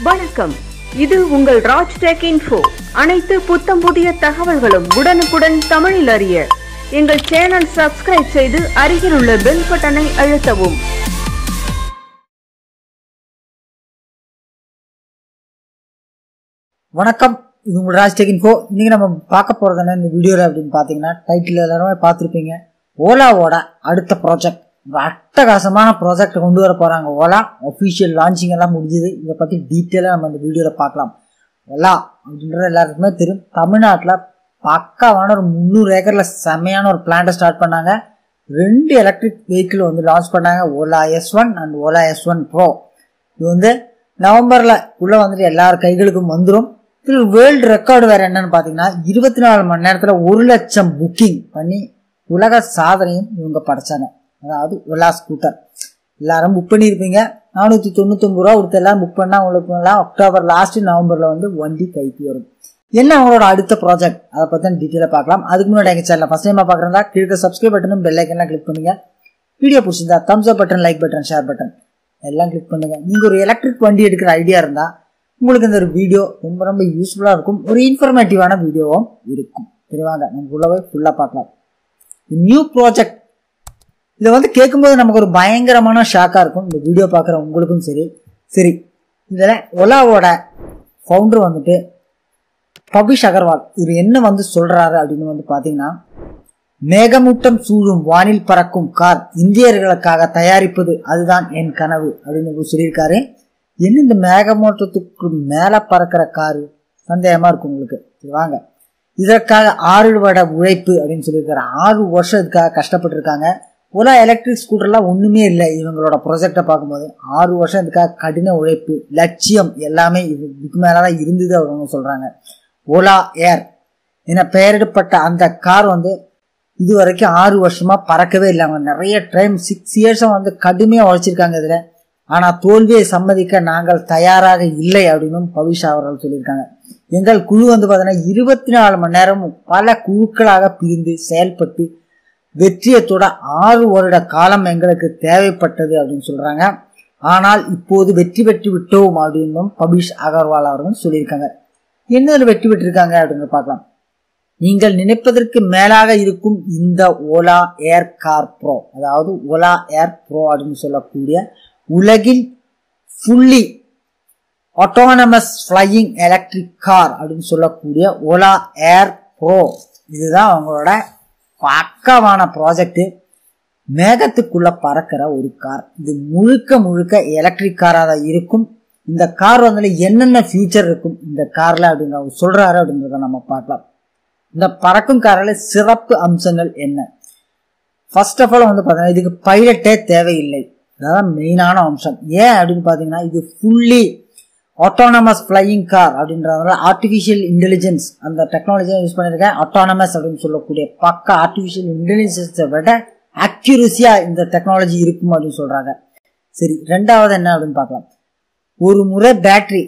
வணக்கம், இது உங்கள் ராஜ்டெcinfo. அனைத்து புத்தம் புதிய தகவல்களும் உடனுக்குடன் தமிழில் அறிய எங்கள் சேனல் சப்ஸ்கிரைப் செய்து அருகில் உள்ள பெல் பட்டனை அழுத்தவும். வணக்கம், இது உங்கள் ராஜ்டெcinfo. இன்னைக்கு நம்ம பார்க்க போறது என்ன இந்த வீடியோல அப்படின்னு பாத்தீங்கன்னா, டைட்டில் எல்லாருமே பார்த்திருப்பீங்க. ஓலாவோட அடுத்த ப்ராஜெக்ட், அட்டகாசமான ப்ராஜெக்ட் கொண்டு வர போறாங்க. ஓலா ஒபிஷியல் லான்ச்சிங் எல்லாம் முடிஞ்சது. இதை பத்தி டீட்டெயிலா நம்ம இந்த வீடியோல பார்க்கலாம். ஓலா அப்படின்றது எல்லாருக்குமே தெரியும். தமிழ்நாட்டில் பக்காவான ஒரு 300 ஏக்கர்ல செமையான ஒரு பிளான்ட்டை ஸ்டார்ட் பண்ணாங்க. 2 எலக்ட்ரிக் வெஹிக்கிள் வந்து லான்ச் பண்ணாங்க, Ola S1 and Ola S1 Pro. இது வந்து நவம்பர்ல உள்ள வந்துட்டு எல்லார் கைகளுக்கும் வந்துடும். இது வேர்ல்டு ரெக்கார்டு வேற என்னன்னு பாத்தீங்கன்னா, 24 மணி நேரத்துல 1 லட்சம் புக்கிங் பண்ணி உலக சாதனையும் இவங்க படைச்சாங்க. அதாவது ஓலா ஸ்கூட்டர் எல்லாரும் புக் பண்ணியிருப்பீங்க. 499 ரூபா கொடுத்து எல்லாம் புக் பண்ணா உங்களுக்கு எல்லாம் அக்டோபர் லாஸ்ட் நவம்பர்ல வந்து வண்டி கைக்கு வரும். என்ன அவங்களோட அடுத்த ப்ராஜெக்ட், அதை பத்தி டீட்டெயிலா பார்க்கலாம். அதுக்கு முன்னாடி எங்க சேனல் ஃபர்ஸ்ட் டைமா பாக்குறதா கீழே சப்ஸ்கிரைப் பட்டனும் பெல் ஐக்கன்லாம் கிளிக் பண்ணுங்க. வீடியோ பிடிச்சிருந்தா thumbs up button, like button, share button எல்லாம் கிளிக் பண்ணுங்க. நீங்க ஒரு எலக்ட்ரிக் வண்டி எடுக்கிற ஐடியா இருந்தா உங்களுக்கு இந்த ஒரு வீடியோ ரொம்ப ரொம்ப யூஸ்ஃபுல்லா இருக்கும். ஒரு இன்ஃபர்மேட்டிவான வீடியோவும் இருக்கும். சரிவாங்க, நம்ம உள்ளவே ஃபுல்லா பார்க்கலாம். நியூ ப்ராஜெக்ட் இதை வந்து கேட்கும்போது நமக்கு ஒரு பயங்கரமான ஷாக்கா இருக்கும். இந்த வீடியோ பார்க்குற உங்களுக்கும் சரி. இதில் ஓலாவோட ஃபவுண்டர் வந்துட்டு பபிஷ் அகர்வால். இவர் என்ன வந்து சொல்றாரு அப்படின்னு வந்து பாத்தீங்கன்னா, மேகமூட்டம் சூழும் வானில் பறக்கும் கார் இந்தியர்களுக்காக தயாரிப்பது அதுதான் என் கனவு அப்படின்னு சொல்லியிருக்காரு. என்ன இந்த மேகமூட்டத்துக்கு மேல பறக்கிற காரு சந்தேகமா இருக்கும் உங்களுக்கு. வாங்க, இதற்காக 6 வருட உழைப்பு அப்படின்னு சொல்லியிருக்காரு. 6 வருஷம் இதுக்காக கஷ்டப்பட்டு இருக்காங்க. ஓலா எலக்ட்ரிக் ஸ்கூட்டர்லாம் ஒண்ணுமே இல்லை இவங்களோட ப்ராஜெக்டை பார்க்கும்போது. 6 வருஷம் இதுக்காக கடின உழைப்பு, லட்சியம் எல்லாமே இதுக்கு மேலதான் இருந்தது அவங்க சொல்றாங்க. ஓலா ஏர் என பெயரிடப்பட்ட அந்த கார் வந்து இது வரைக்கும் 6 வருஷமா பறக்கவே இல்லை. அவங்க நிறைய டைம் 6 இயர்ஸா வந்து கடுமையா உழைச்சிருக்காங்க இதுல. ஆனா தோல்வியை சம்மதிக்க நாங்கள் தயாராக இல்லை அப்படின்னு பவிஷ் அவர்கள் சொல்லியிருக்காங்க. எங்கள் குழு வந்து பாத்தீங்கன்னா 24 மணி நேரமும் பல குழுக்களாக பிரிந்து செயல்பட்டு வெற்றியத்தோட 6 வருட காலம் எங்களுக்கு தேவைப்பட்டது அப்படின்னு சொல்றாங்க. ஆனால் இப்போது வெற்றி பெற்று விட்டோம் அப்படின்னு பபிஷ் அகர்வால் அவர்கள் சொல்லியிருக்காங்க. என்ன வெற்றி பெற்றிருக்காங்க அப்படின்னு பார்க்கலாம். நீங்கள் நினைப்பதற்கு மேலாக இருக்கும் இந்த ஓலா ஏர் கார் ப்ரோ, அதாவது ஓலா ஏர் ப்ரோ அப்படின்னு சொல்லக்கூடிய உலகில் fully autonomous flying electric car அப்படின்னு சொல்லக்கூடிய ஓலா ஏர் ப்ரோ. இதுதான் அவங்களோட பக்காவான ப்ராஜெக்ட். மேகத்துக்குள்ள பறக்கிற ஒரு கார். இது முழுக்க எலக்ட்ரிக் காரா தான் இருக்கும். இந்த கார் வந்து என்னென்ன ஃபியூச்சர் இருக்கும் இந்த கார்ல அப்படின்னு அவர் சொல்றாரு அப்படின்றத நம்ம பார்க்கலாம். இந்த பறக்கும் காரில் சிறப்பு அம்சங்கள் என்ன? ஃபர்ஸ்ட் ஆஃப் ஆல் வந்து பாத்தீங்கன்னா, இதுக்கு பைலட்டே தேவையில்லை. அதான் மெயினான அம்சம். ஏன் அப்படின்னு பாத்தீங்கன்னா, இது ஃபுல்லி ஆட்டோனமஸ் ஃபிளையிங் கார் அப்படின்றதுனால ஆர்டிபிஷியல் இன்டெலிஜென்ஸ் அந்த டெக்னாலஜியை யூஸ் பண்ணிருக்கேன். ஆட்டோனமஸ் அப்படின்னு சொல்லக்கூடிய பக்கா ஆர்டிபிஷியல் இன்டெலிஜென்ஸை விட அக்யூரசியா இந்த டெக்னாலஜி இருக்கும் அப்படின்னு சொல்றாங்க. சரி, ரெண்டாவது என்ன அப்படின்னு பார்க்கலாம். ஒரு முறை பேட்டரி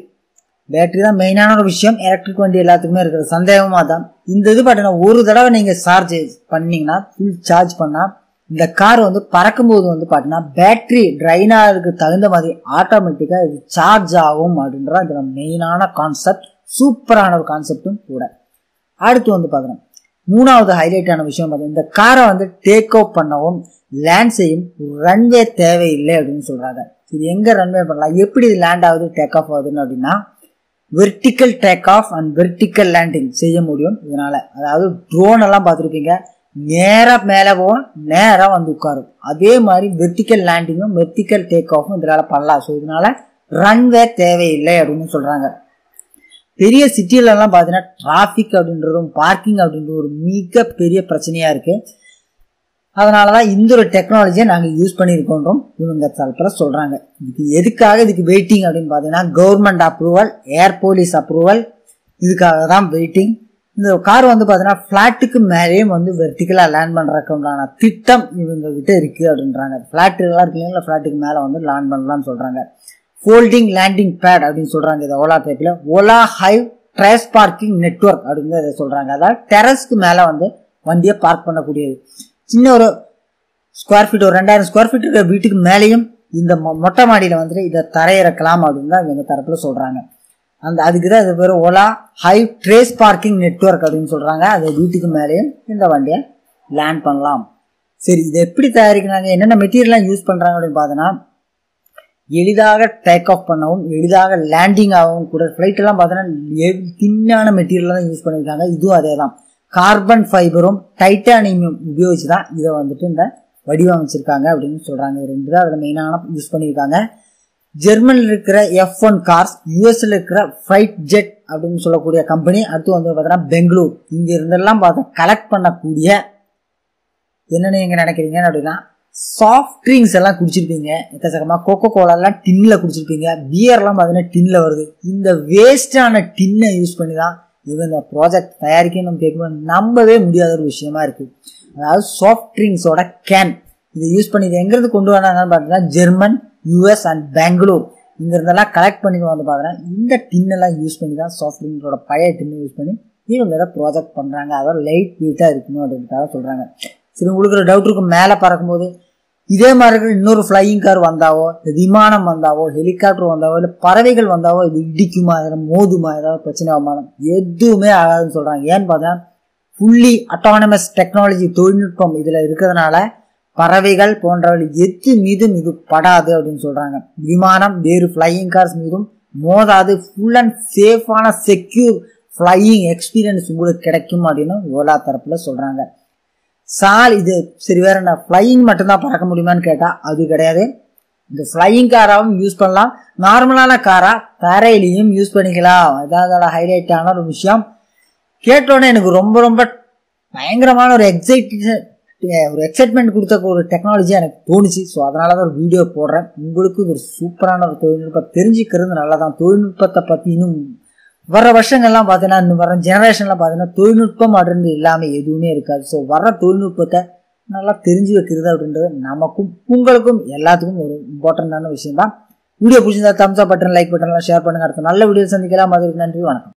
தான் மெயினான ஒரு விஷயம். எலக்ட்ரிக் வண்டி எல்லாத்துக்குமே இருக்கிற சந்தேகமா தான். இந்த இது பாத்தீங்கன்னா, ஒரு தடவை நீங்க சார்ஜ் பண்ணீங்கன்னா, ஃபுல் சார்ஜ் பண்ணா இந்த கார் வந்து பறக்கும்போது வந்து பாத்தீங்கன்னா பேட்டரி ட்ரைன் ஆகிறதுக்கு தகுந்த மாதிரி ஆட்டோமேட்டிக்கா இது சார்ஜ் ஆகும் அப்படின்ற இதுல மெயினான கான்செப்ட். சூப்பரான ஒரு கான்செப்டும் கூட. அடுத்து வந்து பாத்தீங்கன்னா, மூணாவது ஹைலைட்டான விஷயம் பார்த்தீங்கன்னா, இந்த காரை வந்து டேக் ஆஃப் பண்ணவும் லேண்ட் செய்யும் ரன்வே தேவையில்லை அப்படின்னு சொல்றாங்க. இது எங்க ரன்வே பண்ணலாம், எப்படி இது லேண்ட் ஆகுது டேக் ஆஃப் ஆகுதுன்னு அப்படின்னா, vertical take off and vertical landing செய்ய முடியும் இதனால. அதாவது ட்ரோன் எல்லாம் பார்த்துருப்பீங்க, நேரா மேல போகும், நேரா வந்து உட்காரும். அதே மாதிரி வெர்டிக்கல் லேண்டிங்கும் வெர்டிக்கல் டேக் ஆஃபும் இதனால பண்ணலாம். ஸோ இதனால ரன்வே தேவையில்லை அப்படின்னு சொல்றாங்க. பெரிய சிட்டில எல்லாம் பாத்தீங்கன்னா டிராபிக் அப்படின்றதும் பார்க்கிங் அப்படின்ற ஒரு மிக பெரிய பிரச்சனையா இருக்கு. அதனாலதான் இந்த ஒரு டெக்னாலஜியை நாங்க யூஸ் பண்ணிருக்கோம் இவங்க தரப்புல சொல்றாங்க. இதுக்கு வெயிட்டிங் அப்படின்னு பாத்தீங்கன்னா, கவர்மெண்ட் அப்ரூவல், ஏர் போலீஸ் அப்ரூவல், இதுக்காக தான் வெயிட்டிங். இந்த கார் வந்து பாத்தீங்கன்னா பிளாட்டுக்கு மேலேயும் வந்து வெர்டிகலா லேண்ட் பண்றதுக்கான திட்டம் இவங்க கிட்ட இருக்கு அப்படின்றாங்க. பிளாட் எல்லாம் இருக்கு இல்லைங்களா, பிளாட்டுக்கு மேல வந்து லேண்ட் பண்ணலாம்னு சொல்றாங்க. ஃபோல்டிங் லேண்டிங் பேட் அப்படின்னு சொல்றாங்க இதை ஓலா டைப்ல. ஓலா ஹைவ் ட்ரேஸ் பார்க்கிங் நெட்வொர்க் அப்படின்னு இதை சொல்றாங்க. அதாவது டெரஸ்க்கு மேல வந்து வண்டியை பார்க் பண்ணக்கூடியது. சின்ன ஒரு ஸ்கொயர் ஃபீட், ஒரு 2000 ஸ்கொயர் ஃபீட் இருக்கிற வீட்டுக்கு மேலேயும் இந்த மொட்டை மாடியில் வந்துட்டு இதை தரையிறக்கலாம் அப்படின்னு தான் இவங்க தரப்புல சொல்கிறாங்க. அதுக்கு தான் இது பேர் Ola high trace parking network அப்படின்னு சொல்கிறாங்க. அது வீட்டுக்கு மேலேயும் இந்த வண்டியை லேண்ட் பண்ணலாம். சரி, இதை எப்படி தயாரிக்கிறாங்க, என்னென்ன மெட்டீரியல்லாம் யூஸ் பண்ணுறாங்க அப்படின்னு பார்த்தோன்னா, எளிதாக டேக் ஆஃப் பண்ணவும் எளிதாக லேண்டிங் ஆகவும் கூட ஃப்ளைட்டெல்லாம் பார்த்தோன்னா தின்னான மெட்டீரியல் தான் யூஸ் பண்ணியிருக்காங்க. இதுவும் அதே தான், கார்பன் ஃபைபரும் டைட்டானியமும் உபயோகிச்சு தான் இதை வந்துட்டு இந்த வடிவமைச்சிருக்காங்க அப்படின்னு சொல்கிறாங்க. ரெண்டு தான் அதில் மெயினான யூஸ் பண்ணியிருக்காங்க. ஜெர்மனில் இருக்கிற F1 கார்ஸ், யூஎஸ்ல இருக்கிற ஃப்ளைட் ஜெட் அப்படின்னு சொல்லக்கூடிய கம்பெனி, அடுத்து வந்து பார்த்தோன்னா பெங்களூர், இங்கே இருந்தெல்லாம் பார்த்தா கலெக்ட் பண்ணக்கூடிய என்னென்னு நீங்கள் நினைக்கிறீங்க அப்படின்னா, சாஃப்ட் ட்ரிங்க்ஸ் எல்லாம் குடிச்சிருப்பீங்க எக்கச்சக்கமாக. கோகோ கோலாலாம் டின்னில் குடிச்சிருப்பீங்க, பியர்லாம் பார்த்தீங்கன்னா டின்னில் வருது. இந்த வேஸ்டான டின்னை யூஸ் பண்ணி தான் இது இந்த ப்ராஜெக்ட் தயாரிக்க நம்ம கேட்கும்போது நம்பவே முடியாத ஒரு விஷயமா இருக்குது. அதாவது சாஃப்ட் ட்ரிங்க்ஸோட கேன் இதை யூஸ் பண்ணி இது எங்கேருந்து கொண்டு வராங்கன்னு பார்த்தீங்கன்னா ஜெர்மன், யூஎஸ் அண்ட் பெங்களூர் இங்கிருந்தெல்லாம் கலெக்ட் பண்ணி வந்து பார்த்தீங்கன்னா இந்த டின்னெல்லாம் யூஸ் பண்ணி தான் சாஃப்ட் ட்ரிங்க்ஸோட பழைய டின்னை யூஸ் பண்ணி இவங்க இதை ப்ராஜெக்ட் பண்ணுறாங்க. அதாவது லைட் வெயிட்டாக இருக்கணும் அப்படின்றதாக சொல்கிறாங்க. சரி, உங்களுக்கு ஒரு டவுட் இருக்கும், மேலே பறக்கும்போது இதே மாதிரி இருக்கிற இன்னொரு ஃப்ளையிங் கார் வந்தாவோ, விமானம் வந்தாவோ, ஹெலிகாப்டர் வந்தாவோ, இல்லை பறவைகள் வந்தாவோ இது இடிக்குமா, இதில் மோதுமா, ஏதாவது பிரச்சனை ஆகுமானம் எதுவுமே ஆகாதுன்னு சொல்கிறாங்க. ஏன்னு பார்த்தா ஃபுல்லி அட்டானமஸ் டெக்னாலஜி தொழில்நுட்பம் இதில் இருக்கிறதுனால பறவைகள் போன்றவர்கள் எது மீதும் இது படாது அப்படின்னு சொல்கிறாங்க. விமானம் வேறு ஃப்ளையிங் கார்ஸ் மீதும் மோதாது, ஃபுல் அண்ட் சேஃபான செக்யூர் ஃப்ளையிங் எக்ஸ்பீரியன்ஸ் உங்களுக்கு கிடைக்கும் அப்படின்னு ஓலா தரப்பில் சொல்கிறாங்க. இது சரி, வேற என்ன ஃப்ளையிங் மட்டும்தான் பறக்க முடியுமான்னு கேட்டால் அது கிடையாது. இந்த ஃப்ளையிங் காராகவும் யூஸ் பண்ணலாம், நார்மலான காரா தரையிலையும் யூஸ் பண்ணிக்கலாம். அதாவது ஹைலைட்டான ஒரு விஷயம். கேட்டோன்னே எனக்கு ரொம்ப ரொம்ப பயங்கரமான ஒரு எக்ஸைட்மெண்ட் கொடுத்த ஒரு டெக்னாலஜியாக எனக்கு தோணுச்சு. ஸோ அதனால தான் ஒரு வீடியோ போடுறேன். உங்களுக்கு ஒரு சூப்பரான ஒரு தொழில்நுட்பம் தெரிஞ்சுக்கிறது நல்லா தான். தொழில்நுட்பத்தை பற்றி இன்னும் வர வருஷங்கள்லாம் பார்த்தீங்கன்னா, இன்னும் வர ஜெனரேஷன்லாம் பார்த்தீங்கன்னா தொழில்நுட்பம் அப்படின்னு இல்லாமல் எதுவுமே இருக்காது. ஸோ வர தொழில்நுட்பத்தை நல்லா தெரிஞ்சு வைக்கிறது அப்படின்றது நமக்கும் உங்களுக்கும் எல்லாத்துக்கும் ஒரு இம்பார்ட்டண்டான விஷயம் தான். வீடியோ பிடிச்சிருந்தா தம்ஸ் அப் பட்டன், லைக் பட்டன்லாம் ஷேர் பண்ணுங்க. அடுத்த நல்ல வீடியோ சந்திக்கலாம். அதுக்கு நன்றி, வணக்கம்.